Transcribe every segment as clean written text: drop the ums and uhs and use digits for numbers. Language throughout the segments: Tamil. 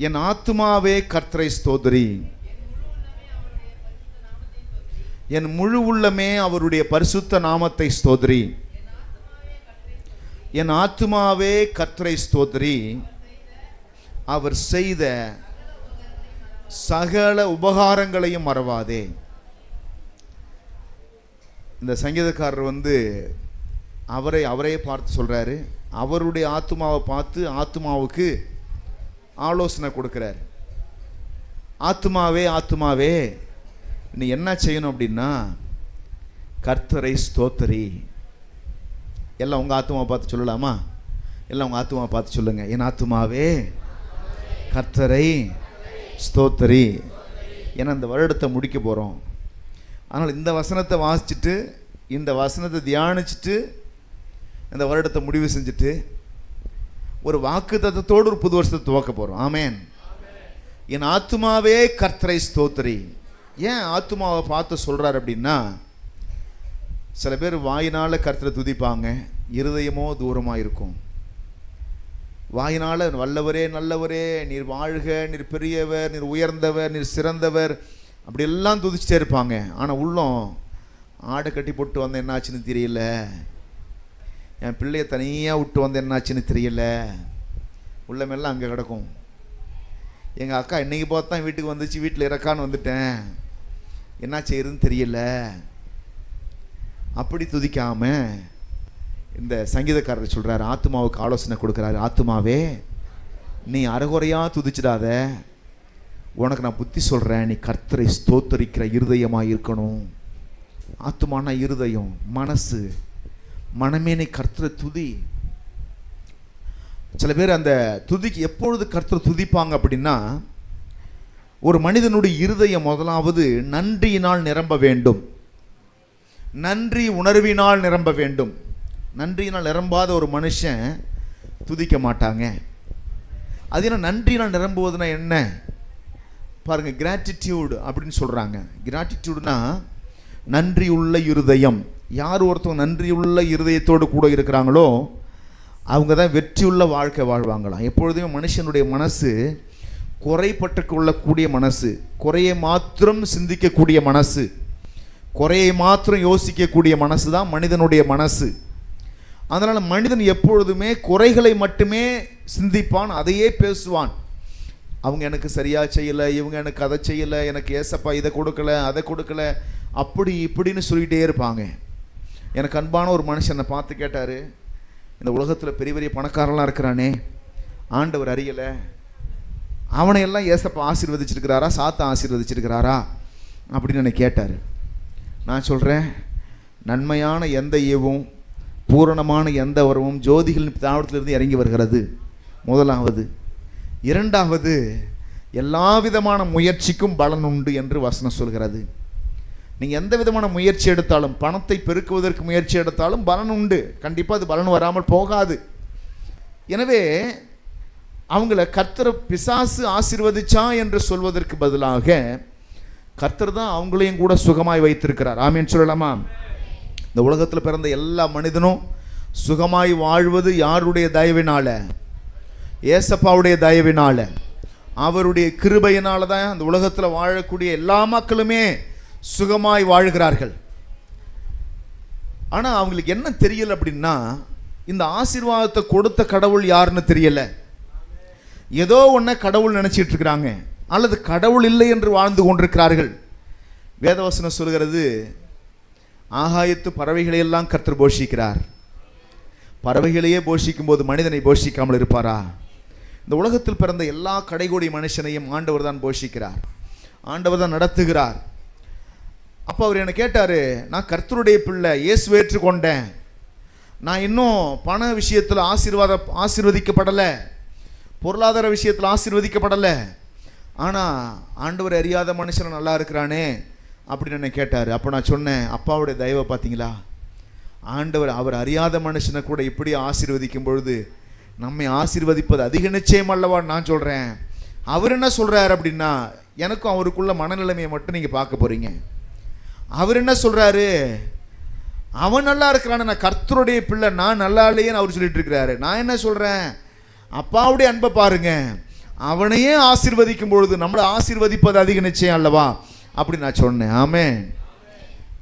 என் ஆத்துமாவே கர்த்தரை ஸ்தோத்திரி, என் முழு உள்ளமே அவருடைய பரிசுத்த நாமத்தை ஸ்தோத்திரி. என் ஆத்துமாவே கர்த்தரை ஸ்தோத்திரி, அவர் செய்த சகல உபகாரங்களையும் மறவாதே. இந்த சங்கீதக்காரர் அவரே பார்த்து சொல்றாரு. அவருடைய ஆத்துமாவை பார்த்து ஆத்துமாவுக்கு ஆலோசனை கொடுக்கிறார். ஆத்துமாவே ஆத்துமாவே, நீ என்ன செய்யணும் அப்படின்னா கர்த்தரை ஸ்தோத்திரி. எல்லாம் உங்கள் ஆத்துமாவை பார்த்து சொல்லலாமா? எல்லாம் உங்கள் ஆத்துமாவை பார்த்து சொல்லுங்க. என் ஆத்துமாவே கர்த்தரை ஸ்தோத்திரி. ஏன்னா இந்த வருடத்தை முடிக்க போகிறோம். ஆனால் இந்த வசனத்தை வாசிச்சுட்டு, இந்த வசனத்தை தியானிச்சுட்டு, இந்த வருடத்தை முடிவு செஞ்சுட்டு ஒரு வாக்கு தத்தத்தோடு ஒரு புது வருஷத்தை துவக்க போகிறோம். ஆமேன். என் ஆத்துமாவே கர்த்தரை ஸ்தோத்திரி. ஏன் ஆத்துமாவை பார்த்து சொல்கிறார் அப்படின்னா, சில பேர் வாயினால் கர்த்தரை துதிப்பாங்க, இருதயமோ தூரமாக இருக்கும். வாயினால் வல்லவரே நல்லவரே, நீர் வாழ்க, நீர் பெரியவர், நீர் உயர்ந்தவர், நீர் சிறந்தவர், அப்படியெல்லாம் துதிச்சிட்டே இருப்பாங்க. ஆனால் உள்ளம் ஆடை கட்டி போட்டு வந்த என்னாச்சுன்னு தெரியல, என் பிள்ளைய தனியாக விட்டு வந்த என்னாச்சுன்னு தெரியல, உள்ளமெல்லாம் அங்கே கிடக்கும். எங்கள் அக்கா இன்னைக்கு பார்த்தா வீட்டுக்கு வந்துச்சு, வீட்டில் இறக்கான்னு வந்துட்டேன், என்ன செய்யுதுன்னு தெரியல. அப்படி துதிக்காம இந்த சங்கீதக்காரர் சொல்கிறார், ஆத்துமாவுக்கு ஆலோசனை கொடுக்குறாரு. ஆத்துமாவே, நீ அரைகுறையாக துதிச்சிடாத, உனக்கு நான் புத்தி சொல்கிறேன், நீ கர்த்தரை ஸ்தோத்தரிக்கிற இருதயமாக இருக்கணும். ஆத்துமானா இருதயம், மனசு, மனமே நீ கர்த்தரை துதி. சில பேர் அந்த துதிக்கு எப்பொழுது கர்த்தரை துதிப்பாங்க அப்படின்னா, ஒரு மனிதனுடைய இருதயம் முதலாவது நன்றியினால் நிரம்ப வேண்டும், நன்றி உணர்வினால் நிரம்ப வேண்டும். நன்றியினால் நிரம்பாத ஒரு மனுஷன் துதிக்க மாட்டாங்க. அது என்ன நன்றியினால் நிரம்புவதுன்னா என்ன பாருங்க, கிராட்டிடியூட் அப்படின்னு சொல்றாங்க. கிராட்டிடியூட்னா நன்றி உள்ள இருதயம். யார் ஒருத்தவங்க நன்றி உள்ள இருதயத்தோடு கூட இருக்கிறாங்களோ அவங்க தான் வெற்றியுள்ள வாழ்க்கை வாழ்வாங்களாம். எப்பொழுதுமே மனுஷனுடைய மனசு குறைப்பட்டு கொள்ளக்கூடிய மனசு, குறையை மாத்திரம் சிந்திக்கக்கூடிய மனசு, குறையை மாத்திரம் யோசிக்கக்கூடிய மனசு தான் மனிதனுடைய மனசு. அதனால் மனிதன் எப்பொழுதுமே குறைகளை மட்டுமே சிந்திப்பான், அதையே பேசுவான். அவங்க எனக்கு சரியாக செய்யலை, இவங்க எனக்கு அதை செய்யலை, எனக்கு ஏசப்பா இதை கொடுக்கல அதை கொடுக்கல, அப்படி இப்படின்னு சொல்லிகிட்டே இருப்பாங்க. எனக்கு அன்பான ஒரு மனுஷனை பார்த்து கேட்டார், இந்த உலகத்தில் பெரிய பெரிய பணக்காரெல்லாம் இருக்கிறானே, ஆண்டவர் அறியலை, அவனையெல்லாம் ஏசப்பா ஆசீர்வதிச்சிருக்கிறாரா, சாத்தா ஆசீர்வதிச்சிருக்கிறாரா அப்படின்னு என்னை கேட்டார். நான் சொல்கிறேன், நன்மையான எந்த ஈவும் பூரணமான எந்த வரவும் ஜோதிகளின் தாவரத்திலிருந்து இறங்கி வருகிறது, முதலாவது. இரண்டாவது, எல்லா விதமான முயற்சிக்கும் பலன் உண்டு என்று வசனம் சொல்கிறது. நீங்கள் எந்த விதமான முயற்சி எடுத்தாலும், பணத்தை பெருக்குவதற்கு முயற்சி எடுத்தாலும் பலன் உண்டு, கண்டிப்பாக அது பலன் வராமல் போகாது. எனவே அவங்கள கர்த்தர் பிசாசு ஆசீர்வதிச்சா என்று சொல்வதற்கு பதிலாக கர்த்தர் தான் அவங்களையும் கூட சுகமாய் வைத்திருக்கிறார். ஆமேன்னு சொல்லலாமா? இந்த உலகத்தில் பிறந்த எல்லா மனிதனும் சுகமாய் வாழ்வது யாருடைய தயவினால? ஏசப்பாவுடைய தயவினால, அவருடைய கிருபையினால தான் அந்த உலகத்தில் வாழக்கூடிய எல்லா மக்களுமே சுகமாய் வாழ்கிறார்கள். ஆனால் அவங்களுக்கு என்ன தெரியல அப்படின்னா, இந்த ஆசீர்வாதத்தை கொடுத்த கடவுள் யாருன்னு தெரியல. ஏதோ ஒன்றை கடவுள் நினைச்சிட்டு இருக்கிறாங்க, அல்லது கடவுள் இல்லை என்று வாழ்ந்து கொண்டிருக்கிறார்கள். வேதவசனம் சொல்கிறது, ஆகாயத்து பறவைகளையெல்லாம் கர்த்தர் போஷிக்கிறார். பறவைகளையே போஷிக்கும் போது மனிதனை போஷிக்காமல் இருப்பாரா? இந்த உலகத்தில் பிறந்த எல்லா கடைகோடி மனுஷனையும் ஆண்டவர் தான் போஷிக்கிறார், ஆண்டவர் தான் நடத்துகிறார். அப்போ அவர் என்ன கேட்டார், நான் கர்த்தருடைய பிள்ளை, இயேசுவை ஏற்றுக்கொண்டேன், நான் இன்னும் பண விஷயத்தில் ஆசீர்வதிக்கப்படலை, பொருளாதார விஷயத்தில் ஆசீர்வதிக்கப்படலை, ஆனால் ஆண்டவர் அறியாத மனுஷன் நல்லா இருக்கிறானே அப்படின்னு என்ன கேட்டார். அப்போ நான் சொன்னேன், அப்பாவுடைய தயவை பார்த்தீங்களா? ஆண்டவர் அவர் அறியாத மனுஷனை கூட இப்படி ஆசீர்வதிக்கும் பொழுது நம்மை ஆசீர்வதிப்பது அதிக நிச்சயம் அல்லவான்னு நான் சொல்கிறேன். அவர் என்ன சொல்கிறார் அப்படின்னா, எனக்கும் அவருக்குள்ள மனநிலைமையை மட்டும் நீங்கள் பார்க்க போகிறீங்க. அவர் என்ன சொல்கிறாரு, அவன் நல்லா இருக்கிறான்னு, நான் கர்த்தருடைய பிள்ளை, நான் நல்லா இல்லையேன்னு அவர் சொல்லிட்டு இருக்கிறாரு. நான் என்ன சொல்கிறேன், அப்பாவுடைய அன்பை பாருங்க, அவனையே ஆசீர்வதிக்கும் பொழுது நம்மளை ஆசீர்வதிப்பது அதிக நிச்சயம் அல்லவா அப்படி நான் சொன்னேன். ஆமென்.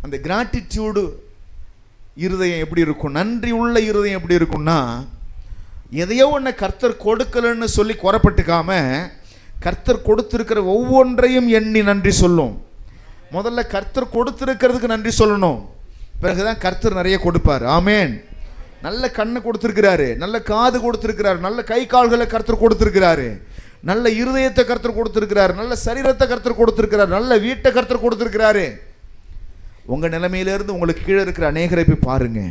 அந்த கிராட்டிடியூடு இருதயம் எப்படி இருக்கும், நன்றி உள்ள இருதயம் எப்படி இருக்கும்னா, எதையோ ஒன்று கர்த்தர் கொடுக்கலன்னு சொல்லி குறப்பட்டுக்காம கர்த்தர் கொடுத்திருக்கிற ஒவ்வொன்றையும் எண்ணி நன்றி சொல்லும். முதல்ல கர்த்தர் கொடுத்திருக்கிறதுக்கு நன்றி சொல்லணும், பிறகுதான் கர்த்தர் நிறைய கொடுப்பார். ஆமென். நல்ல கண்ணை கொடுத்திருக்கிறாரு, நல்ல காது கொடுத்திருக்கிறாரு, நல்ல கை கால்களை கர்த்தர் கொடுத்திருக்கிறாரு, நல்ல இருதயத்தை கர்த்தர் கொடுத்திருக்கிறாரு, நல்ல சரீரத்தை கர்த்தர் கொடுத்திருக்கிறாரு, நல்ல வீட்டை கர்த்தர் கொடுத்திருக்கிறாரு. உங்க நிலைமையிலிருந்து உங்களுக்கு கீழே இருக்கிற அநேகரை போய் பாருங்க.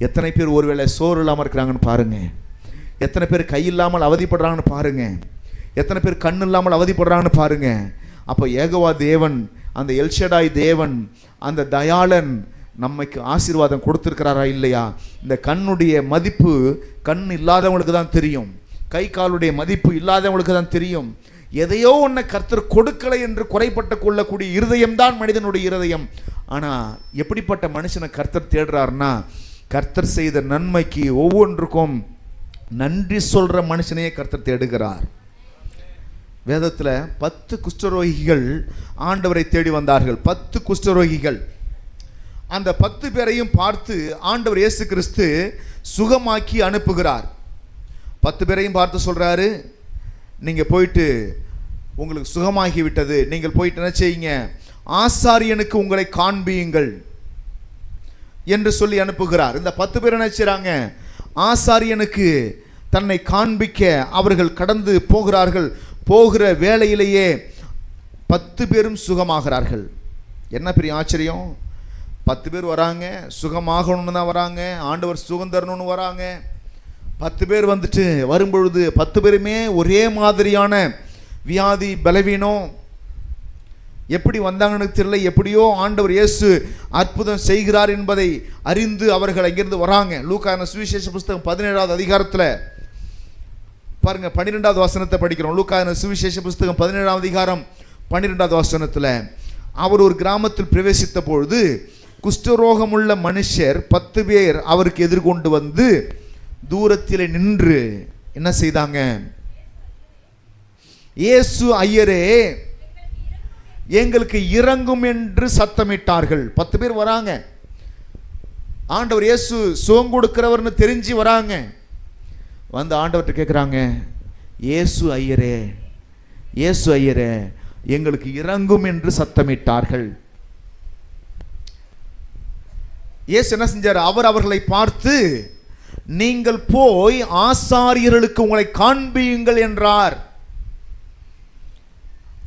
எத்தனை பேர் ஒருவேளை சோறு இல்லாமல் இருக்கிறாங்கன்னு பாருங்க, எத்தனை பேர் கை இல்லாமல் அவதிப்படுறாங்கன்னு பாருங்க, எத்தனை பேர் கண் இல்லாமல் அவதிப்படுறாங்கன்னு பாருங்க. அப்போ ஏகோவா தேவன், அந்த எல்ஷடாய் தேவன், அந்த தயாளன் நமக்கு ஆசீர்வாதம் கொடுத்திருக்கிறாரா இல்லையா? இந்த கண்ணுடைய மதிப்பு கண் இல்லாதவங்களுக்கு தான் தெரியும், கை காலுடைய மதிப்பு இல்லாதவங்களுக்கு தான் தெரியும். எதையோ ஒன்றை கர்த்தர் கொடுக்கலை என்று குறைப்பட்டு கொள்ளக்கூடிய இருதயம் தான் மனிதனுடைய இருதயம். ஆனால் எப்படிப்பட்ட மனுஷனை கர்த்தர் தேடுறாருன்னா, கர்த்தர் செய்த நன்மைக்கு ஒவ்வொன்றுக்கும் நன்றி சொல்ற மனுஷனையே கர்த்தர் தேடுகிறார். வேதத்தில் 10 குஷ்டரோகிகள் ஆண்டவரை தேடி வந்தார்கள். 10 குஷ்டரோகிகள். அந்த 10 பேரையும் பார்த்து ஆண்டவர் இயேசு கிறிஸ்து சுகமாக்கி அனுப்புகிறார். 10 பேரையும் பார்த்து சொல்றாரு, நீங்க போயிட்டு உங்களுக்கு சுகமாகி விட்டது, நீங்கள் போயிட்டு என்ன செய்யுங்க, ஆசாரியனுக்கு உங்களை காண்பியுங்கள் என்று சொல்லி அனுப்புகிறார். இந்த 10 பேர் என்ன செய்றாங்க, ஆசாரியனுக்கு தன்னை காண்பிக்க அவர்கள் கடந்து போகிறார்கள். போகிற வேளையிலேயே 10 பேரும் சுகமாகிறார்கள். என்ன பெரிய ஆச்சரியம்! 10 பேர் வராங்க, சுகமாகணும்னு தான் வராங்க, ஆண்டவர் சுகம் தரணும்னு வராங்க. 10 பேர் வந்துட்டு வரும்பொழுது 10 பேருமே ஒரே மாதிரியான வியாதி, பலவீனம். எப்படி வந்தாங்கன்னு தெரியல, எப்படியோ ஆண்டவர் இயேசு அற்புதம் செய்கிறார் என்பதை அறிந்து அவர்கள் அங்கிருந்து வராங்க. லூக்கா சுவிசேஷ புஸ்தகம் 17வது அதிகாரத்தில் பாருங்க, 12வது வசனத்தை படிக்கிறோம். லூக்கா சுவிசேஷ புஸ்தகம் 17வது அதிகாரம் 12வது வசனத்தில், அவர் ஒரு கிராமத்தில் பிரவேசித்த பொழுது குஷ்டரோகமுள்ள மனுஷர் 10 பேர் அவருக்கு எதிர்கொண்டு வந்து தூரத்தில் நின்று என்ன செய்தாங்க, இயேசு ஐயரே எங்களுக்கு இறங்கும் என்று சத்தமிட்டார்கள். 10 பேர் வராங்க, ஆண்டவர் இயேசு சுகம் கொடுக்கிறவர்னு தெரிஞ்சு வராங்க. வந்து ஆண்டவர்கிட்ட கேட்குறாங்க, இயேசு ஐயரே, இயேசு ஐயரே எங்களுக்கு இறங்கும் என்று சத்தமிட்டார்கள். இயேசு என்ன செஞ்சார், அவர் அவர்களை பார்த்து நீங்கள் போய் ஆசாரியர்களுக்கு உங்களை காண்பியுங்கள் என்றார்.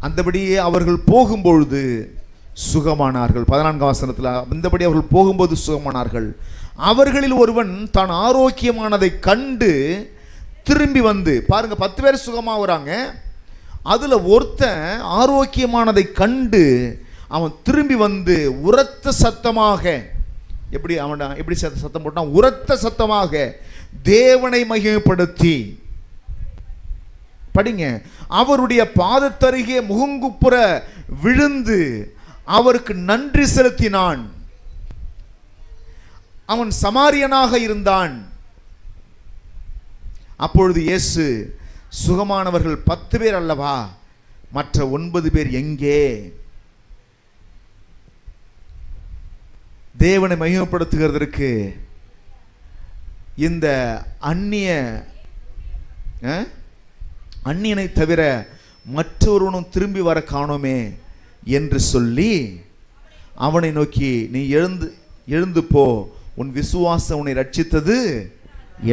அந்தபடியே அவர்கள் போகும்பொழுது சுகமானார்கள். 14ஆம் வசனத்தில், அந்தபடி அவர்கள் போகும்போது சுகமானார்கள். அவர்களில் ஒருவன் தான் ஆரோக்கியமானதை கண்டு திரும்பி வந்து, பாருங்க 10 பேர் சுகமாகறாங்க, அதுல ஒருத்தன் ஆரோக்கியமானதை கண்டு அவன் திரும்பி வந்து உரத்த சத்தமாக, எப்படி சத்தம் போட்டான், உரத்த சத்தமாக தேவனை மகிமைப்படுத்தி, படிங்க, அவருடைய பாதத்தருகே முகங்குப்புற விழுந்து அவருக்கு நன்றி செலுத்தினான். அவன் சமாரியனாக இருந்தான். அப்பொழுது இயேசு, சுகமானவர்கள் 10 பேர் அல்லவா, மற்ற 9 பேர் எங்கே? தேவனை மகிமைப்படுத்துகிறதற்கு இந்த அந்நியனை தவிர மற்றொருவனும் திரும்பி வர காணோமே என்று சொல்லி அவனை நோக்கி, நீ எழுந்து போ, உன் விசுவாசம் உன்னை ரட்சித்தது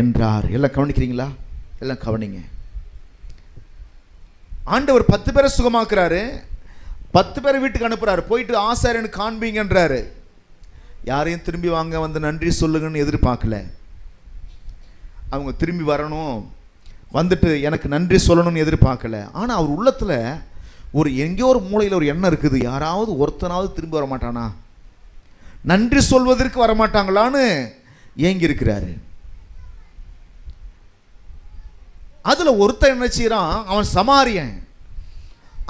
என்றார். எல்லாம் கவனிக்கிறீங்களா? எல்லாம் கவனிங்க. ஆண்டவர் 10 பேரை சுகமாக்குறாரு, 10 பேரை வீட்டுக்கு அனுப்புறாரு, போயிட்டு ஆசாரியனுக்கு காண்பீங்கன்றாரு. யாரையும் திரும்பி வாங்க வந்து நன்றி சொல்லுங்கன்னு எதிர்பார்க்கல. அவங்க திரும்பி வரணும், வந்துட்டு எனக்கு நன்றி சொல்லணும்னு எதிர்பார்க்கல. ஆனால் அவர் உள்ளத்தில் ஒரு எங்கேயோ ஒரு மூலையில் ஒரு எண்ணம் இருக்குது, யாராவது ஒருத்தனாவது திரும்பி வர மாட்டானா, நன்றி சொல்வதற்கு வரமாட்டாங்களான்னு ஏங்கி இருக்கிறாரு. அதுல ஒருத்தன் என்ன செய்யறான், அவன் சமாரியன்,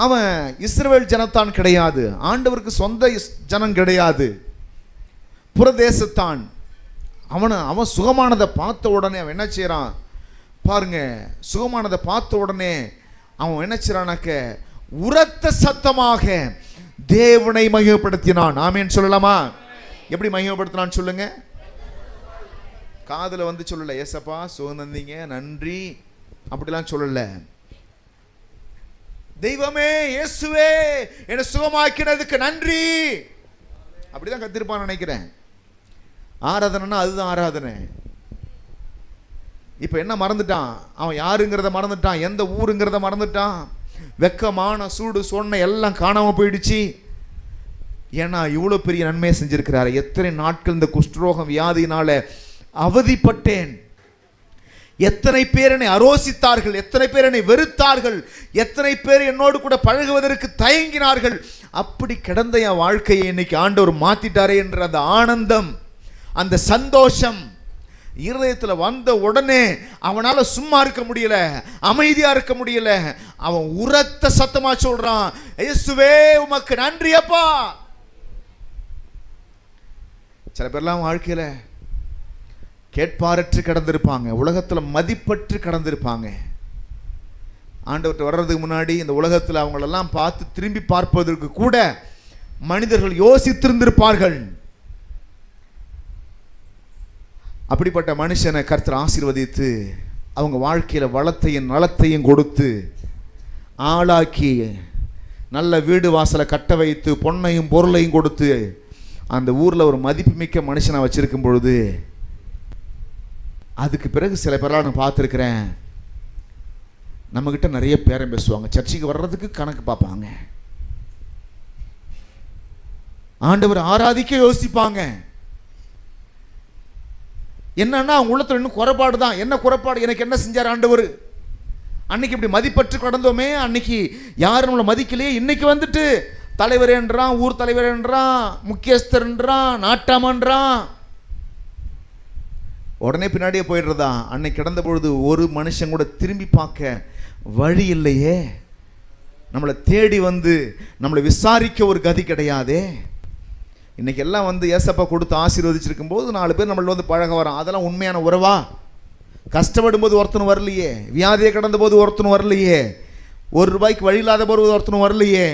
அவன் இஸ்ரவேல் ஜனத்தான் கிடையாது, ஆண்டவருக்கு சொந்த ஜனம் கிடையாது, புறதேசத்தான். அவன் சுகமானதை பார்த்த உடனே அவன் என்ன செய்யறான் பாருங்க, சுகமானதை பார்த்த உடனே அவன் என்ன செய்றானாக்க உரத்த சத்தமாக தேவனை மகிமைப்படுத்தினான். ஆமென் சொல்லலாமா? எப்படி மகிமைப்படுத்தினான்னு சொல்லுங்க. காதுல வந்து சொல்லல, ஏசப்பா சுகந்தீங்க நன்றி அப்படிலாம் சொல்லல. தெய்வமே இயேசுவே என்னை சுகமாக்கினதுக்கு நன்றி அப்படிதான் கத்திருப்பான்னு நினைக்கிறேன். ஆராதனைன்னா அதுதான் ஆராதனை. இப்ப என்ன மறந்துட்டான்? அவன் யாருங்கிறத மறந்துட்டான், எந்த ஊருங்கிறத மறந்துட்டான். வெக்கமான சூடு சொன்ன எல்லாம் காணாம போயிடுச்சு. ஏன்னா இவ்வளவு பெரிய நன்மையை செஞ்சிருக்கிறாரு. எத்தனை நாட்கள் இந்த குஷ்டரோகம் வியாதியினால அவதிப்பட்டேன். எத்தனை பேர் என்னை அரோசித்தார்கள், எத்தனை பேர் என்னை வெறுத்தார்கள், எத்தனை பேர் என்னோடு கூட பழகுவதற்கு தயங்கினார்கள். அப்படி கிடந்த என் வாழ்க்கையை இன்னைக்கு ஆண்டவர் மாத்திட்டாரே என்ற அந்த ஆனந்தம், அந்த சந்தோஷம் இருதயத்தில் வந்த உடனே அவனால சும்மா இருக்க முடியல, அமைதியா இருக்க முடியல. அவன் உரத்த சத்தமா சொல்றான், இயேசுவே உமக்கு நன்றி அப்பா. சில பேர்லாம் வாழ்க்கையில கேட்பாரற்று கடந்திருப்பாங்க, உலகத்துல மதிப்பற்று கடந்திருப்பாங்க. ஆண்டவர்கிட்ட வர்றதுக்கு முன்னாடி இந்த உலகத்தில் அவங்களெல்லாம் பார்த்து திரும்பி பார்ப்பதற்கு கூட மனிதர்கள் யோசித்திருந்திருப்பார்கள். அப்படிப்பட்ட மனுஷனை கர்த்தர் ஆசீர்வதித்து அவங்க வாழ்க்கையில வளத்தையும் நலத்தையும் கொடுத்து ஆளாக்கி நல்ல வீடு வாசலை கட்ட வைத்து பொன்னையும் பொருளையும் கொடுத்து அந்த ஊர்ல ஒரு மதிப்புமிக்க மனுஷனை வச்சிருக்கும் பொழுது, அதுக்கு பிறகு சில பேரெல்லாம் நான் பார்த்துருக்கிறேன், நம்மகிட்ட நிறைய பேரம் பேசுவாங்க, சர்ச்சைக்கு வர்றதுக்கு கணக்கு பார்ப்பாங்க, ஆண்டவர் ஆராதிக்க யோசிப்பாங்க. என்னன்னா அவங்க உள்ளத்துல இன்னும் குறைபாடு தான். என்ன குறைபாடு? எனக்கு என்ன செஞ்சார் ஆண்டவர்? அன்னைக்கு இப்படி மதிப்பற்று கடந்தோமே, அன்னைக்கு யாரும் நம்மளை மதிக்கலையே, இன்னைக்கு வந்துட்டு தலைவர் என்றான், ஊர் தலைவர் என்றான், முக்கியஸ்தர் என்றான், நாட்டாமன்றான். உடனே பின்னாடியே போயிடுறதா? அன்னைக்கு கிடந்த பொழுது ஒரு மனுஷன் கூட திரும்பி பார்க்க வழி இல்லையே, நம்மளை தேடி வந்து நம்மளை விசாரிக்க ஒரு கதி கிடையாதே. இன்னைக்கு எல்லாம் வந்து ஏசப்பா கொடுத்து ஆசீர்வதிச்சிருக்கும் போது 4 பேர் நம்மள வந்து பழக வரோம். அதெல்லாம் உண்மையான உறவா? கஷ்டப்படும் போது ஒருத்தனும் வரலையே, வியாதியை கடந்த போது ஒருத்தனும் வரலையே, ₹1 வழி இல்லாத போது ஒருத்தனும் வரலையே,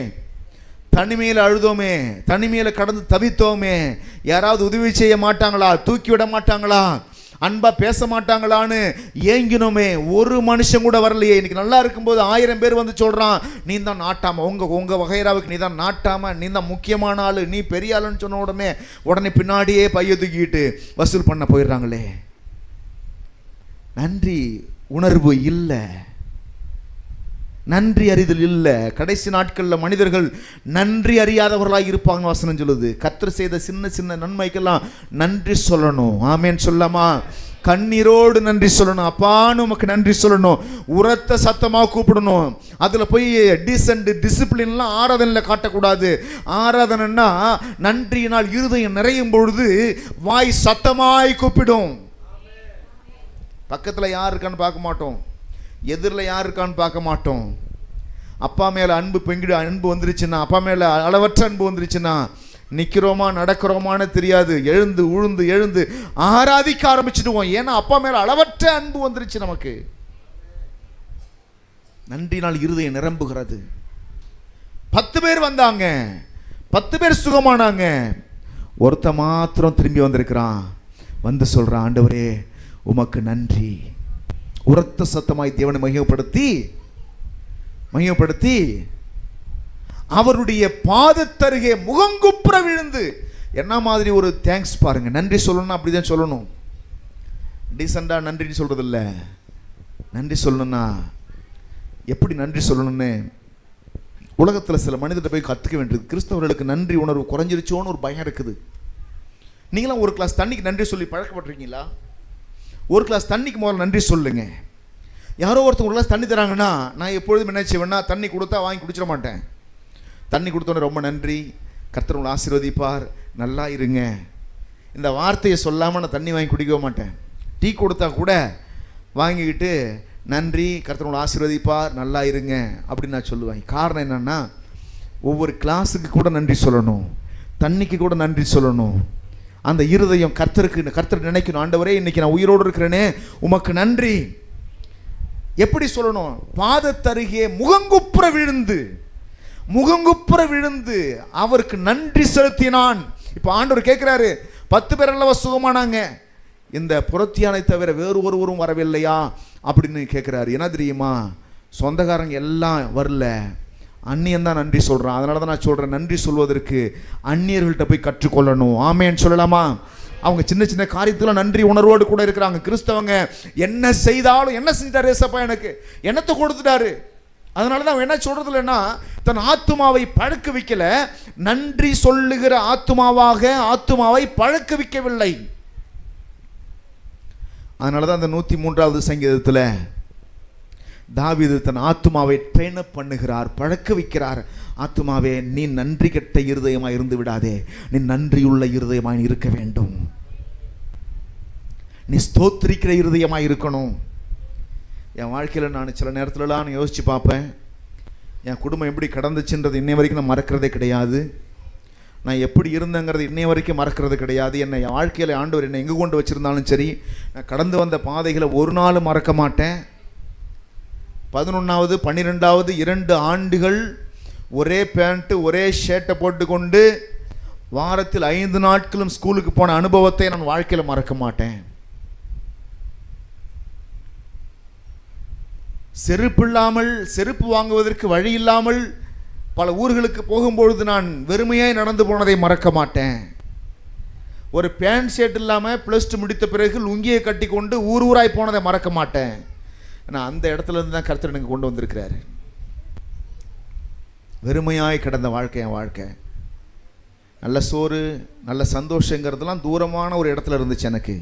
தனிமையில் அழுதோமே, தனிமையில் கடந்து தவித்தோமே, யாராவது உதவி செய்ய மாட்டாங்களா, தூக்கி விட மாட்டாங்களா, அன்பா பேச மாட்டாங்களான்னு ஏங்கினோமே, ஒரு மனுஷன் கூட வரலையே. இன்னைக்கு நல்லா இருக்கும்போது 1000 பேர் வந்து சொல்றான், நீ தான் நாட்டாம, உங்க வகைராவுக்கு நீ தான் நாட்டாம, நீ தான் முக்கியமான ஆளு, நீ பெரிய ஆளுன்னு சொன்ன உடனே பின்னாடியே பைய தூக்கிட்டு வசூல் பண்ண போயிடுறாங்களே. நன்றி உணர்வு இல்லை, நன்றி அறிதல் இல்லை. கடைசி நாட்களில் மனிதர்கள் நன்றி அறியாதவர்களாக இருப்பாங்க. வசனம் சொல்லுது, கர்த்தர் செய்த சின்ன சின்ன நன்மைக்கெல்லாம் நன்றி சொல்லணும். ஆமேன் சொல்லாமா? கண்ணீரோடு நன்றி சொல்லணும். அப்பான்னு உமக்கு நன்றி சொல்லணும், உரத்த சத்தமாக கூப்பிடணும். அதில் போய் டீசென்ட் டிசிப்ளின்லாம் ஆராதனையில் காட்டக்கூடாது. ஆராதனைன்னா நன்றியினால் இருதயம் நிறையும் பொழுது வாய் சத்தமாய் கூப்பிடும். பக்கத்தில் யார் இருக்கான்னு பார்க்க மாட்டோம், எதிரில் யார் இருக்கான்னு பார்க்க மாட்டோம். அப்பா மேலே அன்பு வந்துருச்சுன்னா, அப்பா மேலே அளவற்ற அன்பு வந்துருச்சுன்னா நிற்கிறோமா நடக்கிறோமான்னு தெரியாது, எழுந்து ஆராதிக்க ஆரம்பிச்சுடுவோம். ஏன்னா அப்பா மேலே அளவற்ற அன்பு வந்துருச்சு நமக்கு. நன்றினால் இருதயம் நிரம்புகிறது. 10 பேர் வந்தாங்க, 10 பேர் சுகமானாங்க, ஒருத்த மாத்திரம் திரும்பி வந்திருக்கிறான். வந்து சொல்றான், ஆண்டவரே உமக்கு நன்றி. உரத்த சத்தமாய் தேவனை மகிமைப்படுத்தி அவருடைய பாதத்தருகே முகங்குப்புற விழுந்து, என்ன மாதிரி ஒரு தேங்க்ஸ் பாருங்க. நன்றி சொல்லணும்னா அப்படிதான் சொல்லணும். டீசெண்டா நன்றின்னு சொல்றது இல்லை. நன்றி சொல்லணும்னா எப்படி நன்றி சொல்லணும்னு உலகத்தில் சில மனிதர்கிட்ட போய் கற்றுக்க வேண்டியது. கிறிஸ்தவர்களுக்கு நன்றி உணர்வு குறைஞ்சிருச்சோன்னு ஒரு பயம் இருக்குது. நீங்களாம் ஒரு கிளாஸ் தண்ணிக்கு நன்றி சொல்லி பழக்கப்பட்டிருக்கீங்களா? ஒரு கிளாஸ் தண்ணிக்கு முதல்ல நன்றி சொல்லுங்க. யாரோ ஒருத்தர் ஒரு கிளாஸ் தண்ணி தராங்கன்னா நான் எப்பொழுதும் என்ன செய்வேன்னா, தண்ணி கொடுத்தா வாங்கி குடிச்சிட மாட்டேன். தண்ணி கொடுத்தோன்னே ரொம்ப நன்றி, கர்த்தர் உங்களை ஆசீர்வதிப்பார், நல்லா இருங்க, இந்த வார்த்தையை சொல்லாமல் நான் தண்ணி வாங்கி குடிக்கவே மாட்டேன். டீ கொடுத்தா கூட வாங்கிக்கிட்டு நன்றி, கர்த்தர் உங்களை ஆசீர்வதிப்பார், நல்லா இருங்க அப்படின்னு நான் சொல்லுவேன். காரணம் என்னன்னா, ஒவ்வொரு கிளாஸுக்கு கூட நன்றி சொல்லணும், தண்ணிக்கு கூட நன்றி சொல்லணும். அந்த இருதயம் கர்த்தர் நினைக்கணும், ஆண்டவரே இன்னைக்கு நான் உயிரோடு இருக்கிறேனே உமக்கு நன்றி. எப்படி சொல்லணும்? பாதத்தருகே முகங்குப்புற விழுந்து அவருக்கு நன்றி செலுத்தினான். இப்போ ஆண்டவர் கேட்கிறாரு, 10 பேர் அல்லவா சுகமானாங்க, இந்த புறத்தியானை தவிர வேறு ஒருவரும் வரவில்லையா அப்படின்னு கேட்கிறாரு. என்ன தெரியுமா? சொந்தக்காரங்க எல்லாம் வரல, அந்நியன் தான் நன்றி சொல்றான். அதனால தான் நான் சொல்றேன், நன்றி சொல்வதற்கு அந்நியர்கள்ட்ட போய் கற்றுக்கொள்ளணும். ஆமேன்னு சொல்லலாமா? அவங்க சின்ன சின்ன காரியத்துல நன்றி உணர்வோடு கூட இருக்கிறாங்க. கிறிஸ்தவங்க என்ன செய்தாலும், என்ன செஞ்சிட்டாரு ஏசப்பா, எனக்கு என்னத்தை கொடுத்துட்டாரு, அதனால தான் என்ன சொல்றது இல்லைன்னா, தன் ஆத்துமாவை பழக்க வைக்கல, நன்றி சொல்லுகிற ஆத்துமாவை பழக்க வைக்கவில்லை. அதனால தான் அந்த 103வது சங்கீதத்தில் தாவீது தன் ஆத்துமாவை ட்ரெயின் அப் பண்ணுகிறார், பழக்க வைக்கிறார். ஆத்துமாவே, நீ நன்றி கெட்ட இருதயமாய் இருந்து விடாதே, நீ நன்றியுள்ள இருதயமாய் இருக்க வேண்டும். நீ ஸ்தோத்திரிக்கிற இருதயமாய் இருக்கணும். என் வாழ்க்கையில் நான் சில நேரத்துலலாம் நான் யோசிச்சு பார்ப்பேன், என் குடும்பம் எப்படி கடந்துச்சுன்றது இன்னை வரைக்கும் நான் மறக்கிறதே கிடையாது. நான் எப்படி இருந்தேங்கிறது இன்னைய வரைக்கும் மறக்கிறது கிடையாது. என்னை என் வாழ்க்கையில் ஆண்டவர் என்னை எங்கே கொண்டு வச்சுருந்தாலும் சரி, நான் கடந்து வந்த பாதைகளை ஒரு நாள் மறக்க மாட்டேன். 11வது 12வது 2 ஆண்டுகள் ஒரே பேண்ட்டு ஒரே ஷர்ட்டை போட்டுக்கொண்டு வாரத்தில் 5 நாட்களும் ஸ்கூலுக்கு போன அனுபவத்தை நான் வாழ்க்கையில் மறக்க மாட்டேன். செருப்பு இல்லாமல், செருப்பு வாங்குவதற்கு வழி இல்லாமல் பல ஊர்களுக்கு போகும்பொழுது நான் வெறுமையாய் நடந்து போனதை மறக்க மாட்டேன். ஒரு பேண்ட் ஷர்ட் இல்லாமல் +2 முடித்த பிறகு லுங்கியை கட்டி கொண்டு ஊராய் போனதை மறக்க மாட்டேன். நான் அந்த இடத்துல இருந்து தான் கர்த்தர் எனக்கு கொண்டு வந்திருக்கிறாரு. வெறுமையாய் கிடந்த வாழ்க்கை என் வாழ்க்கை. நல்ல சோறு, நல்ல சந்தோஷங்கிறதுலாம் தூரமான ஒரு இடத்துல இருந்துச்சு எனக்கு.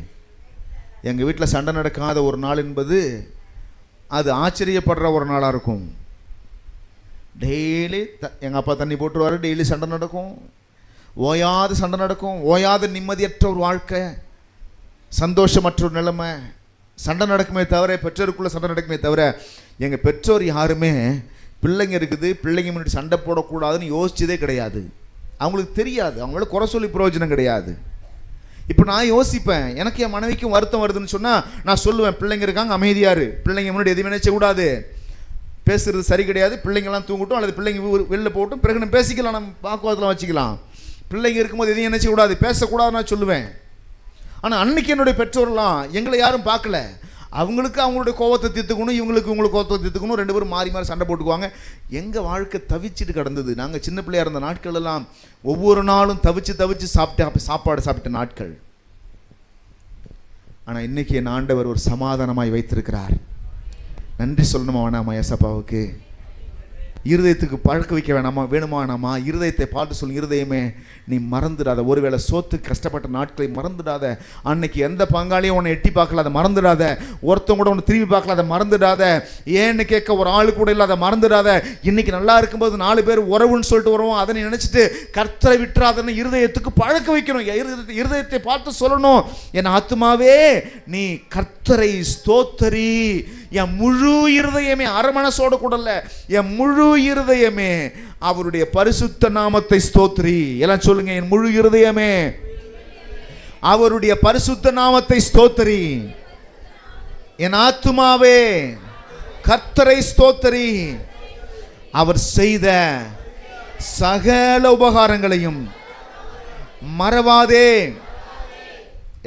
எங்கள் வீட்டில் சண்டை நடக்காத ஒரு நாள் என்பது அது ஆச்சரியப்படுற ஒரு நாளாக இருக்கும். டெய்லி எங்கள் அப்பா தண்ணி போட்டுருவார், டெய்லி சண்டை நடக்கும், ஓயாத சண்டை நடக்கும், ஓயாத நிம்மதியற்ற ஒரு வாழ்க்கை, சந்தோஷமற்ற ஒரு நிலைமை. சண்டை நடக்குமே தவிர, பெற்றோருக்குள்ளே சண்டை நடக்குமே தவிர, எங்கள் பெற்றோர் யாருமே பிள்ளைங்க இருக்குது, பிள்ளைங்க முன்னாடி சண்டை போடக்கூடாதுன்னு யோசிச்சதே கிடையாது. அவங்களுக்கு தெரியாது, அவங்கள குறை சொல்லி பிரயோஜனம் கிடையாது. இப்போ நான் யோசிப்பேன், எனக்கு என் மனைவிக்கும் வருத்தம் வருதுன்னு சொன்னால் நான் சொல்லுவேன், பிள்ளைங்க இருக்காங்க, அமைதியாரு, பிள்ளைங்க முன்னாடி எதுவும் நினைச்சக்கூடாது, பேசுறது சரி கிடையாது, பிள்ளைங்கள்லாம் தூங்கட்டும் அல்லது பிள்ளைங்க வெளில போகட்டும், பிறகு நம்ம பேசிக்கலாம், நம்ம பாக்குவதெல்லாம் வச்சுக்கலாம், பிள்ளைங்க இருக்கும்போது எதையும் நினைச்சக்கூடாது, பேசக்கூடாதுன்னு நான் சொல்லுவேன். ஆனால் அன்னைக்கு என்னுடைய பெற்றோர்லாம் எங்களை யாரும் பார்க்கல. அவங்களுக்கு அவங்களுடைய கோவத்தை தீர்த்துக்கணும், இவங்களுக்கு கோவத்தை தீர்த்துக்கணும், 2 பேரும் மாறி மாறி சண்டை போட்டுக்குவாங்க. எங்கள் வாழ்க்கை தவிச்சிட்டு கிடந்தது. நாங்கள் சின்ன பிள்ளையாக இருந்த நாட்கள் எல்லாம் ஒவ்வொரு நாளும் தவிச்சு சாப்பாடு சாப்பிட்ட நாட்கள். ஆனால் இன்னைக்கு என் ஆண்டவர் ஒரு சமாதானமாய் வைத்திருக்கிறார். நன்றி சொல்லணுமா வேணாமா ஏசப்பாவுக்கு? இருதயத்துக்கு பழக்க வைக்க வேணுமா வேணாமா? இருதயத்தை பார்த்து சொல்லும், இருதயமே நீ மறந்துடாத. ஒருவேளை சோத்து கஷ்டப்பட்ட நாட்களை மறந்துடாத. அன்னைக்கு எந்த பங்காளியும் உன்னை எட்டி பார்க்கல, அதை மறந்துடாத. ஒருத்தவங்க கூட உன்னை திரும்பி பார்க்கல, அதை மறந்துடாத. ஏன்னு கேட்க ஒரு ஆளு கூட இல்லை, அதை மறந்துடாத. இன்னைக்கு நல்லா இருக்கும்போது 4 பேர் உறவுன்னு சொல்லிட்டு வருவோம், அதை நினைச்சிட்டு கர்த்தரை விட்டுறாதன்னு இருதயத்துக்கு பழக்க வைக்கணும். இருதயத்தை பார்த்து சொல்லணும், என் ஆத்துமாவே நீ கர்த்தரை ஸ்தோத்தரி. என் முழு இருதயமே, அரமனசோட கூட இல்ல, என் முழு இருதயமே அவருடைய பரிசுத்த நாமத்தை ஸ்தோத்திரி. எல்லாம் சொல்லுங்க, என் முழு இருதயமே அவருடைய பரிசுத்த நாமத்தை ஸ்தோத்திரி. என் ஆத்துமாவே கர்த்தரை ஸ்தோத்திரி. அவர் செய்த சகல உபகாரங்களையும் மறவாதே.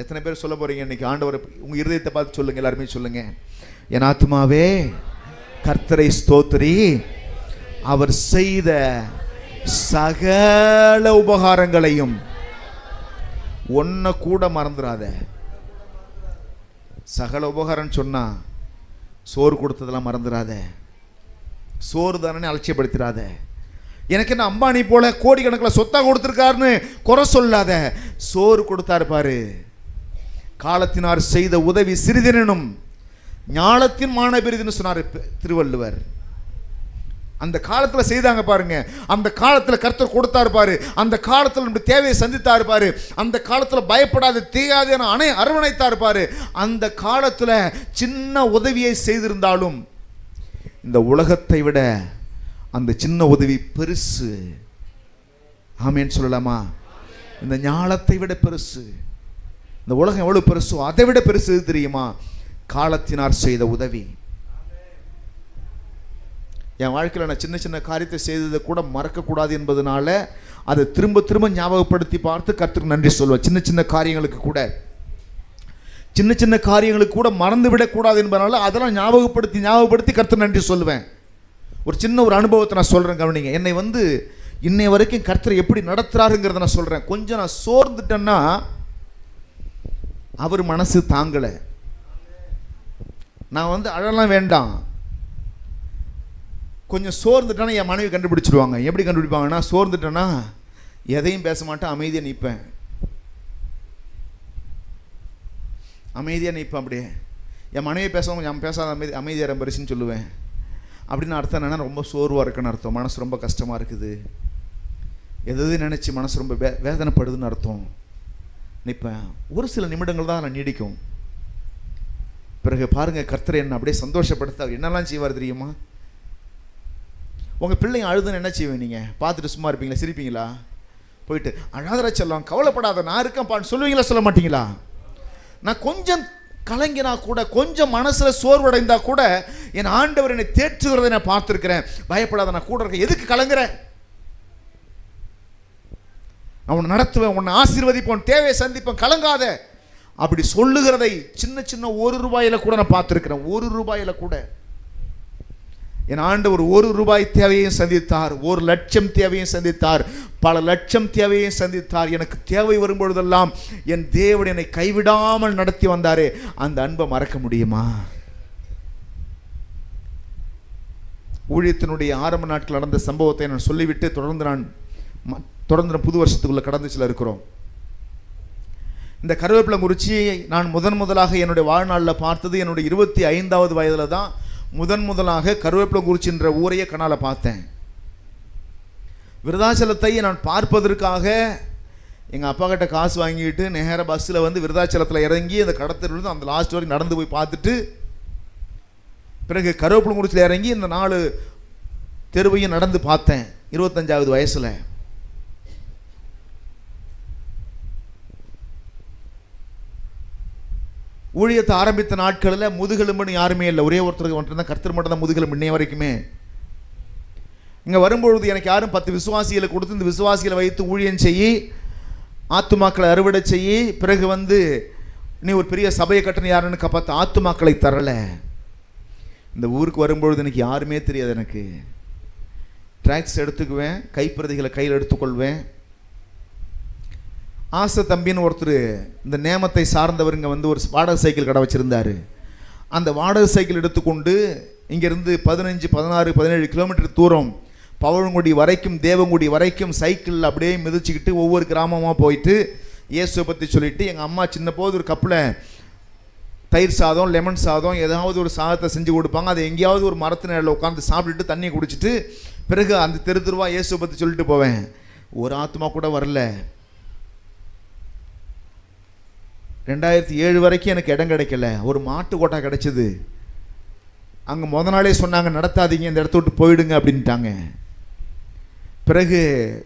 எத்தனை பேர் சொல்ல போறீங்க இன்னைக்கு? ஆண்டவர் உங்க இருதயத்தை பார்த்து சொல்லுங்க, எல்லாருமே சொல்லுங்க, என் ஆத்துமாவே கர்த்தரை ஸ்தோத்திரி. அவர் செய்த சகல உபகாரங்களையும் ஒன்ன கூட மறந்துடாத. சகல உபகாரம் சொன்னா சோறு கொடுத்ததெல்லாம் மறந்துடாத. சோறு தானே அலட்சியப்படுத்திடாத. எனக்கு என்ன அம்பானி போல கோடிக்கணக்கில் சொத்தா கொடுத்துருக்காருன்னு குறை சொல்லாத. சோறு கொடுத்தாரு பாரு. காலத்தினார் செய்த உதவி சிறிதெனும் ஞாலத்தின் மானபெரிதுன்னு சொன்னார் திருவள்ளுவர். அந்த காலத்தில் செய்தாங்க பாருங்க. அந்த காலத்தில் கர்த்தர் கொடுத்தாரு பாரு. அந்த காலத்தில் நம்முடைய தேவையை சந்தித்தாரு பாரு. அந்த காலத்தில் பயப்படாத தீயாத அரவணைத்தாரு பாரு. அந்த காலத்தில் சின்ன உதவியை செய்திருந்தாலும் இந்த உலகத்தை விட அந்த சின்ன உதவி பெருசு. ஆமேன்னு சொல்லலாமா? இந்த ஞாலத்தை விட பெருசு. இந்த உலகம் எவ்வளவு பெருசோ அதை விட பெருசு தெரியுமா? காலத்தினார் செய்த உதவி. என் வாழ்க்கையில் நான் சின்ன சின்ன காரியத்தை செய்ததை கூட மறக்கக்கூடாது என்பதனால அதை திரும்ப திரும்ப ஞாபகப்படுத்தி பார்த்து கர்த்தருக்கு நன்றி சொல்லுவேன். சின்ன சின்ன காரியங்களுக்கு கூட மறந்து விடக்கூடாது என்பதனால அதெல்லாம் ஞாபகப்படுத்தி கர்த்தர் நன்றி சொல்லுவேன். ஒரு சின்ன அனுபவத்தை நான் சொல்கிறேன், கவனிங்க. என்னை இன்னை வரைக்கும் கர்த்தர் எப்படி நடத்துறாருங்கிறத நான் சொல்கிறேன். கொஞ்சம் நான் சோர்ந்துட்டேன்னா அவர் மனசு தாங்கலை. நான் அழலாம் வேண்டாம், கொஞ்சம் சோர்ந்துட்டேன்னா என் மனைவி கண்டுபிடிச்சிடுவாங்க. எப்படி கண்டுபிடிப்பாங்கன்னா, சோர்ந்துட்டேன்னா எதையும் பேச மாட்டேன், அமைதியாக நிற்பேன். அப்படியே என் மனைவி பேசுவாங்க, நான் பேசாத அமைதியாக பரிசுன்னு சொல்லுவேன். அப்படின்னு அர்த்தம் என்னன்னா, ரொம்ப சோர்வாக இருக்குன்னு அர்த்தம், மனசு ரொம்ப கஷ்டமாக இருக்குது, எது நினச்சி மனசு ரொம்ப வேதனைப்படுதுன்னு அர்த்தம். நிற்பேன். ஒரு சில நிமிடங்கள் தான் நான் நீடிக்கும். பிறகு பாருங்கள், கர்த்தரை என்ன அப்படியே சந்தோஷப்படுத்த என்னெல்லாம் செய்வார் தெரியுமா? உங்கள் பிள்ளைங்க அழுதுன்னு என்ன செய்வேன்? நீங்கள் பார்த்துட்டு சும்மா இருப்பீங்களா? சிரிப்பீங்களா? போயிட்டு அழாதரா செல்லம், கவலைப்படாத, நான் இருக்கேன்ப்பான்னு சொல்லுவீங்களா? சொல்ல மாட்டீங்களா? நான் கொஞ்சம் கலங்கினா கூட, கொஞ்சம் மனசில் சோர்வடைந்தா கூட என் ஆண்டவர் என்னை தேற்றுகிறதை நான் பார்த்துருக்கிறேன். பயப்படாத, நான் கூட இருக்கேன், எதுக்கு கலங்குறேன்? நான் உன்னை நடத்துவேன், உன்னை ஆசீர்வதிப்பேன், தேவையை சந்திப்பேன், கலங்காத அப்படி சொல்லுகிறதை சின்ன சின்ன ₹1 கூட நான் பார்த்துருக்கிறேன். ₹1 கூட என் ஆண்டவர் ₹1 தேவையும் சந்தித்தார், 1,00,000 தேவையும் சந்தித்தார், பல லட்சம் தேவையும் சந்தித்தார். எனக்கு தேவை வரும்பொழுதெல்லாம் என் தேவன் என்னை கைவிடாமல் நடத்தி வந்தாரே, அந்த அன்பை மறக்க முடியுமா? ஊழியத்தினுடைய ஆரம்ப நாட்கள் நடந்த சம்பவத்தை நான் சொல்லிவிட்டு தொடர்ந்து புது வருஷத்துக்குள்ள கடந்து இருக்கிறோம். இந்த கருவேப்பிலங்குறிச்சி நான் முதலாக என்னுடைய வாழ்நாளில் பார்த்தது என்னுடைய 25வது வயதில் தான் முதலாக கருவேப்பிலங்குறிச்சின்ற ஊரையே கனால பார்த்தேன். விருதாச்சலத்தை நான் பார்ப்பதற்காக எங்கள் அப்பா கிட்ட காசு வாங்கிட்டு நேர பஸ்ஸில் விருதாச்சலத்தில் இறங்கி அந்த கடத்திலிருந்து அந்த லாஸ்ட் வரைக்கும் நடந்து போய் பார்த்துட்டு பிறகு கருவேப்பிலங்குறிச்சியில் இறங்கி இந்த 4 தெருவையும் நடந்து பார்த்தேன் 25வது வயசில். ஊழியத்தை ஆரம்பித்த நாட்களில் முதுகெலும்புன்னு யாருமே இல்லை, ஒரே ஒருத்தருக்கு மட்டும் தான், கர்த்தர் மட்டும் தான் முதுகெலும்பு இன்னைய வரைக்குமே. இங்கே வரும்பொழுது எனக்கு யாரும் 10 விசுவாசிகளை கொடுத்து இந்த விசுவாசிகளை வைத்து ஊழியம் செய்யி ஆத்துமாக்களை அறுவடை செய்யி பிறகு நீ ஒரு பெரிய சபையை கட்டணும் யாருன்னு 10 ஆத்துமாக்களை தரலை. இந்த ஊருக்கு வரும்பொழுது எனக்கு யாருமே தெரியாது. எனக்கு ட்ராக்ஸ் எடுத்துக்குவேன், கைப்பிரதிகளை கையில் எடுத்துக்கொள்வேன். ஆசை தம்பின்னு ஒருத்தர் இந்த நேமத்தை சார்ந்தவர் இங்கே ஒரு வாடகை சைக்கிள் கடை வச்சுருந்தார். அந்த வாடகை சைக்கிள் எடுத்துக்கொண்டு இங்கேருந்து 15, 16, 17 கிலோமீட்டர் தூரம் பவழங்குடி வரைக்கும் தேவங்குடி வரைக்கும் சைக்கிளில் அப்படியே மிதிச்சுக்கிட்டு ஒவ்வொரு கிராமமாக போயிட்டு இயேசுவை பற்றி சொல்லிவிட்டு, எங்கள் அம்மா சின்ன போது ஒரு கப்பில் தயிர் சாதம், லெமன் சாதம், ஏதாவது ஒரு சாதத்தை செஞ்சு கொடுப்பாங்க. அதை எங்கேயாவது ஒரு மரத்து நேரில் உட்காந்து சாப்பிட்டுட்டு தண்ணி குடிச்சிட்டு பிறகு அந்த தெருவா இயேசுவை பற்றி சொல்லிட்டு போவேன். ஒரு ஆத்மா கூட வரல. 2007 வரைக்கும் எனக்கு இடம் கிடைக்கல. ஒரு மாட்டு கோட்டா கிடைச்சது. அங்கே நாளே சொன்னாங்க, நடத்தாதீங்க, இந்த இடத்த விட்டு போயிடுங்க அப்படின்ட்டாங்க. பிறகு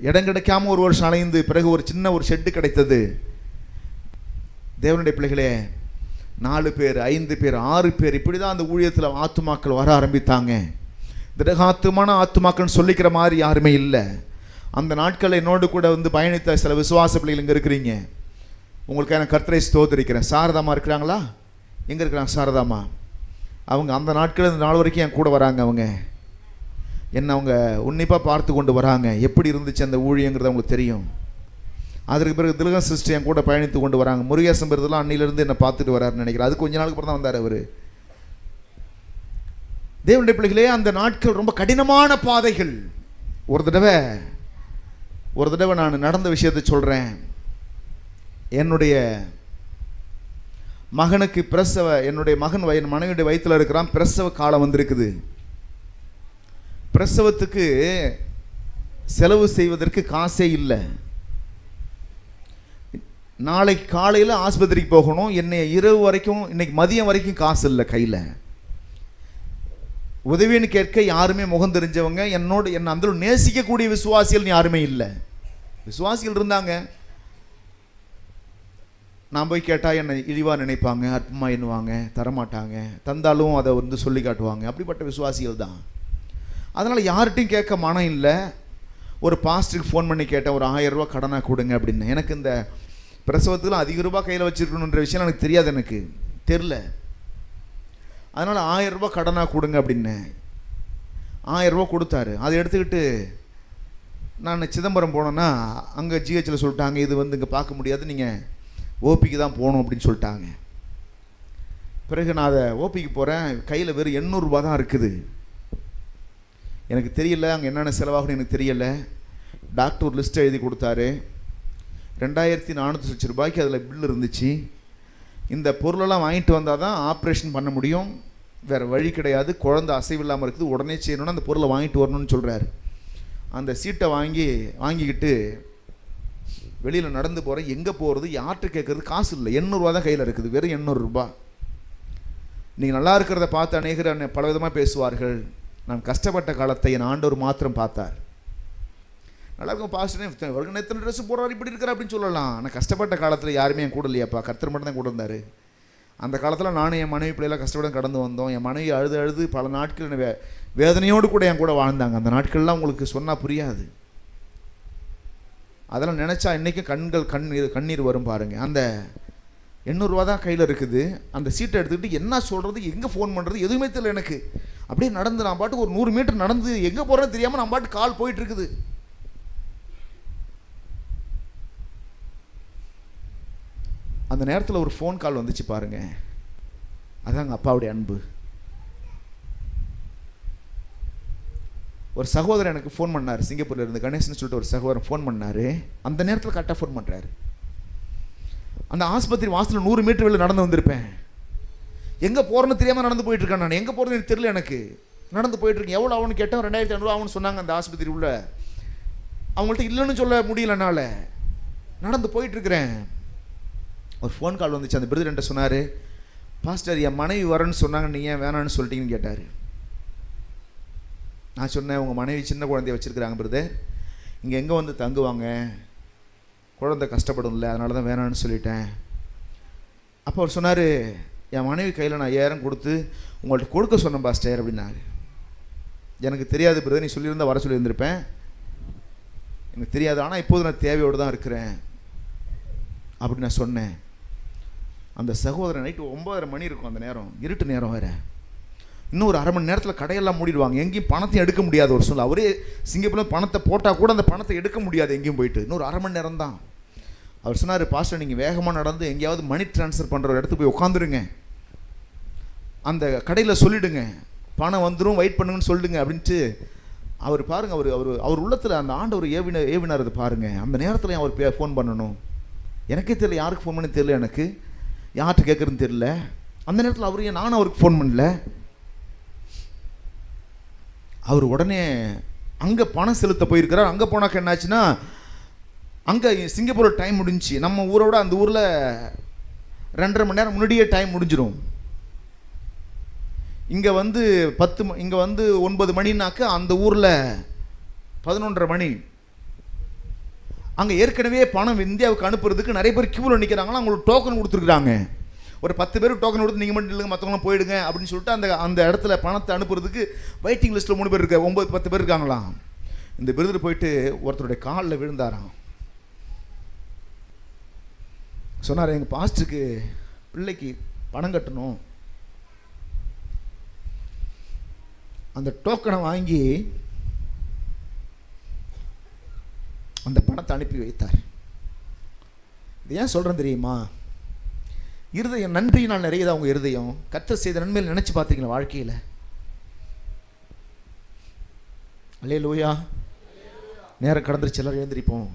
இடம் கிடைக்காம ஒரு வருஷம் அலைந்து பிறகு ஒரு சின்ன ஷெட்டு கிடைத்தது. தேவனுடைய பிள்ளைகளே, 4 பேர், 5 பேர், 6 பேர், இப்படி தான் அந்த ஊழியத்தில் ஆத்துமாக்கள் வர ஆரம்பித்தாங்க. திடகாத்துமான ஆத்துமாக்கள்னு சொல்லிக்கிற மாதிரி யாருமே இல்லை. அந்த நாட்களில் என்னோடு கூட பயணித்த சில விசுவாச பிள்ளைகள் இங்கே இருக்கிறீங்க. உங்களுக்கு நான் கர்த்தரை ஸ்தோத்திரிக்கிறேன். சாரதாமா இருக்கிறாங்களா? எங்கே இருக்கிறாங்க சாரதாமா? அவங்க அந்த நாட்கள் இந்த நாள் வரைக்கும் என் கூட வராங்க. அவங்க உன்னிப்பாக பார்த்து கொண்டு வராங்க. எப்படி இருந்துச்சு அந்த ஊழியங்கிறது அவங்களுக்கு தெரியும். அதற்கு பிறகு திலகம் சிஸ்டர் என் கூட பயணித்து கொண்டு வராங்க. முருகேசன் பெருதெல்லாம் அன்னிலிருந்து என்னை பார்த்துட்டு வராருன்னு நினைக்கிறேன். அது கொஞ்ச நாளுக்கு அப்புறம் தான் வந்தார் அவர். தேவனுடைய பிள்ளைகளே, அந்த நாட்கள் ரொம்ப கடினமான பாதைகள். ஒரு தடவை நான் நடந்த விஷயத்தை சொல்கிறேன். என்னுடைய மகனுக்கு என்னுடைய மகன் என் மனைவியுடைய வயிற்றில் இருக்கிறான். பிரசவ காலம் வந்திருக்குது. பிரசவத்துக்கு செலவு செய்வதற்கு காசே இல்லை. நாளைக்கு காலையில் ஆஸ்பத்திரிக்கு போகணும். இரவு வரைக்கும், இன்னைக்கு மதியம் வரைக்கும் காசு இல்லை கையில். உதவின்னு கேட்க யாருமே முகம் தெரிஞ்சவங்க, என்னை அந்த நேசிக்கக்கூடிய விசுவாசிகள் யாருமே இல்லை. விசுவாசிகள் இருந்தாங்க, நான் போய் கேட்டால் என்னை இழிவாக நினைப்பாங்க, அற்பமாக எண்ணுவாங்க, தரமாட்டாங்க, தந்தாலும் அதை சொல்லி காட்டுவாங்க. அப்படிப்பட்ட விசுவாசிகள் தான். அதனால் யார்கிட்டையும் கேட்க மனம் இல்லை. ஒரு பாஸ்டருக்கு ஃபோன் பண்ணி கேட்டேன், ஒரு 1000 ரூபா கடனாக கொடுங்க அப்படின்னு. எனக்கு இந்த பிரசவத்துக்குலாம் அதிக ரூபா கையில் வச்சுருக்கணுன்ற விஷயம் எனக்கு தெரியாது, எனக்கு தெரில. அதனால் 1000 ரூபா கடனாக கொடுங்க அப்படின்னேன். 1000 ரூபா கொடுத்தாரு. அதை எடுத்துக்கிட்டு நான் சிதம்பரம் போனேன்னா அங்கே ஜிஹெச்சில் சொல்லிட்டாங்க, இது வந்து இங்கே பார்க்க முடியாது, நீங்கள் ஓபிக்கு தான் போகணும் அப்படின்னு சொல்லிட்டாங்க. பிறகு நான் அதை ஓபிக்கு போகிறேன். கையில் வெறும் 800 ரூபா தான் இருக்குது. எனக்கு தெரியல அங்கே என்னென்ன செலவாகணும், எனக்கு தெரியலை. டாக்டர் ஒரு லிஸ்ட்டை எழுதி கொடுத்தாரு. 2400 லட்சம் ரூபாய்க்கு அதில் பில் இருந்துச்சு. இந்த பொருளெல்லாம் வாங்கிட்டு வந்தால் தான் ஆப்ரேஷன் பண்ண முடியும், வேறு வழி கிடையாது. குழந்தை அசைவில்லாமல் இருக்குது, உடனே செய்யணும்னா அந்த பொருளை வாங்கிட்டு வரணும்னு சொல்கிறாரு. அந்த சீட்டை வாங்கிக்கிட்டு வெளியில் நடந்து போகிறேன். எங்கே போகிறது, யார்கிட்ட கேட்குறது, காசு இல்லை. 800 ரூபா தான் கையில் இருக்குது, வெறும் 800 ரூபா. நீங்கள் நல்லா இருக்கிறத பார்த்து அநேகர் பலவிதமாக பேசுவார்கள். நான் கஷ்டப்பட்ட காலத்தை என் ஆண்டவர் மாத்திரம் பார்த்தார். நல்லா இருக்கும் பாஸ்டர், அவருக்கு எத்தனை ட்ரெஸ் போடுறாரு, இப்படி இருக்கிற அப்படின்னு சொல்லலாம். ஆனால் கஷ்டப்பட்ட காலத்தில் யாருமே என் கூட இல்லையாப்பா, கர்த்தர் மட்டும் தான் கூட இருந்தார். அந்த காலத்தில் நானும் என் மனைவி பிள்ளைலாம் கஷ்டப்பட கடந்து வந்தோம். என் மனைவி அழுது பல நாட்கள் வேதனையோடு கூட என் கூட வாழ்ந்தாங்க. அந்த நாட்கள்லாம் உங்களுக்கு சொன்னால் புரியாது. அதெல்லாம் நினச்சா இன்றைக்கும் கண்ணீர் வரும் பாருங்கள். அந்த 800 ரூபா தான் கையில் இருக்குது. அந்த சீட்டை எடுத்துக்கிட்டு என்ன சொல்கிறது, எங்கே ஃபோன் பண்ணுறது எதுவுமே தெரியல எனக்கு. அப்படியே நடந்து நான் பாட்டுக்கு ஒரு 100 மீட்டர் நடந்து எங்கே போகிறேன்னு தெரியாமல் நான் பாட்டு கால் போயிட்டுருக்குது. அந்த நேரத்தில் ஒரு ஃபோன் கால் வந்துச்சு பாருங்க. அதாங்க அப்பாவுடைய அன்பு. ஒரு சகோதரர் எனக்கு ஃபோன் பண்ணார், சிங்கப்பூர்ல இருந்து கணேசன் சொல்லிட்டு ஒரு சகோதரன் ஃபோன் பண்ணார். அந்த நேரத்தில் கரெக்டாக ஃபோன் பண்ணுறாரு. அந்த ஆஸ்பத்திரி வாசலில் 100 மீட்டர் வெளியில் நடந்து வந்திருப்பேன். எங்கே போகிறேன்னு தெரியாமல் நடந்து போயிட்டுருக்கேன். நான் எங்கே போகிறேன்னு எனக்கு தெரியல. எனக்கு நடந்து போயிட்டுருக்கேன். எவ்வளோ ஆகும்னு கேட்டேன். 2500 ஆகும்னு சொன்னாங்க அந்த ஆஸ்பத்திரி உள்ள. அவங்கள்ட்ட இல்லைன்னு சொல்ல முடியலனால நடந்து போயிட்டுருக்கிறேன். ஒரு ஃபோன் கால் வந்துச்சு. அந்த பிரதர் என்கிட்ட சொன்னார், பாஸ்டர் என் மனைவி வரேன்னு சொன்னாங்க, நீங்கள் ஏன் வேணான்னு சொல்லிட்டீங்கன்னு கேட்டார். நான் சொன்னேன், உங்கள் மனைவி சின்ன குழந்தைய வச்சுருக்குறாங்க பிரதர், இங்கே எங்கே வந்து தங்குவாங்க, குழந்தை கஷ்டப்படும்ல, அதனால தான் வேணான்னு சொல்லிட்டேன். அப்போ அவர் சொன்னார், என் மனைவி கையில் நான் 5000 கொடுத்து உங்கள்கிட்ட கொடுக்க சொன்னேன் பாஸ்டர் அப்படின்னாரு. எனக்கு தெரியாது பிரதர், நீ சொல்லியிருந்தால் வர சொல்லியிருந்திருப்பேன், எனக்கு தெரியாது, ஆனால் இப்போது நான் தேவையோடு தான் இருக்கிறேன் அப்படின்னு நான் சொன்னேன். அந்த சகோதரன் நைட்டு 9:30 மணி இருக்கும், அந்த நேரம் இருட்டு நேரம் வேறு. இன்னும் ஒரு 1/2 மணி நேரத்தில் கடையெல்லாம் மூடிடுவாங்க, எங்கேயும் பணத்தையும் எடுக்க முடியாது. ஒரு சொல்ல அவரே சிங்கப்பூரில் பணத்தை போட்டால் கூட அந்த பணத்தை எடுக்க முடியாது எங்கேயும் போயிட்டு. இன்னொரு 1/2 மணி நேரம் தான். அவர் சொன்னார், பாஸ்டர் நீங்கள் வேகமாக நடந்து எங்கேயாவது மணி ட்ரான்ஸ்ஃபர் பண்ணுற ஒரு இடத்துக்கு போய் உட்காந்துருங்க, அந்த கடையில் சொல்லிவிடுங்க, பணம் வந்துடும், வெயிட் பண்ணுங்கன்னு சொல்லிடுங்க அப்படின்ட்டு. அவர் பாருங்கள், அவர் உள்ளத்தில் அந்த ஆண்டவர் ஏவினார் பாருங்கள். அந்த நேரத்தில் அவர் ஃபோன் பண்ணணும், எனக்கே தெரியல, யாருக்கு ஃபோன் பண்ணி தெரியல, எனக்கு யார்கிட்ட கேட்குறதுன்னு தெரியல. அந்த நேரத்தில் நானும் அவருக்கு ஃபோன் பண்ணல. அவர் உடனே அங்கே பணம் செலுத்த போயிருக்கிறார். அங்கே போனாக்க என்னாச்சுன்னா, அங்கே சிங்கப்பூரில் டைம் முடிஞ்சு, நம்ம ஊரோட அந்த ஊரில் 2.5 மணி நேரம் முன்னாடியே டைம் முடிஞ்சிடும். இங்கே வந்து 9 மணினாக்க அந்த ஊரில் 11:30 மணி. அங்கே ஏற்கனவே பணம் இந்தியாவுக்கு அனுப்புறதுக்கு நிறைய பேர் கியூவில் நிற்கிறாங்கன்னா, அவங்களுக்கு டோக்கன் கொடுத்துருக்குறாங்க. ஒரு 10 பேருக்கு டோக்கன் கொடுத்து நீங்கள் மட்டும் இல்லைங்க, மற்றவங்களாம் போயிடுங்க அப்படின்னு சொல்லிட்டு அந்த இடத்துல பணத்தை அனுப்புறதுக்கு வெயிட்டிங் லிஸ்ட்டில் 3 பேர் இருக்காங்க, 9-10 பேர் இருக்காங்களாம். இந்த பிரதர் போயிட்டு ஒருத்தருடைய காலில் விழுந்தாராம். சொன்னார், எங்கள் பாஸ்டருக்கு பிள்ளைக்கு பணம் கட்டணும், அந்த டோக்கனை வாங்கி அந்த பணத்தை அனுப்பி வைத்தார். இது ஏன் சொல்கிறேன் தெரியுமா? இருதயம் நன்றியினால் நிறையதா அவங்க இருதயம். கர்த்தர் செய்த நன்மையில் நினைச்சு பார்த்தீங்களா வாழ்க்கையில்? அல்லேலூயா. நேரம் கடந்துருச்சு, எல்லாரும் எழுந்திரிப்போம்.